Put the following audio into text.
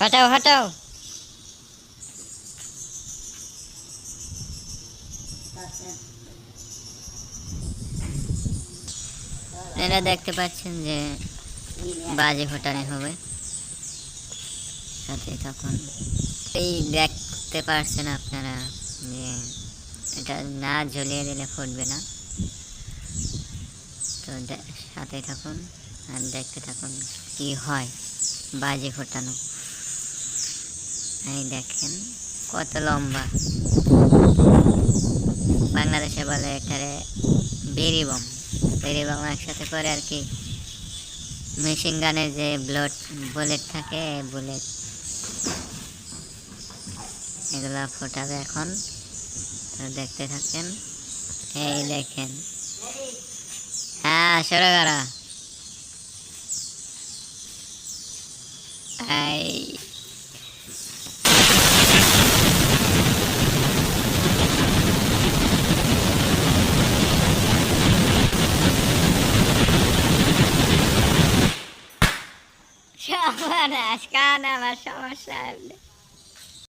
हटाओ हटाओ। এরা দেখতে পাচ্ছেন যে বাজে ফোটানি হবে, সাথে তখন এই দেখতে পাচ্ছেন আপনারা যে এটা না ঝুলিয়ে দিলে ফুটবে না। তো সাথে থাকুন আর দেখতে থাকুন কি হয় বাজে ফোটানো। এই দেখেন কত লম্বা, বাংলাদেশে বলে এটারে বেরি বম। বেরি বম একসাথে করে আর কি, মেশিন গানের যে বুলেট থাকে, বুলেট এগুলা ফোটাবে এখন। তো দেখতে থাকেন। এই দেখেন, হ্যাঁ শুরু করা। এই সর্বনাশ, কান আমার সমস্যা।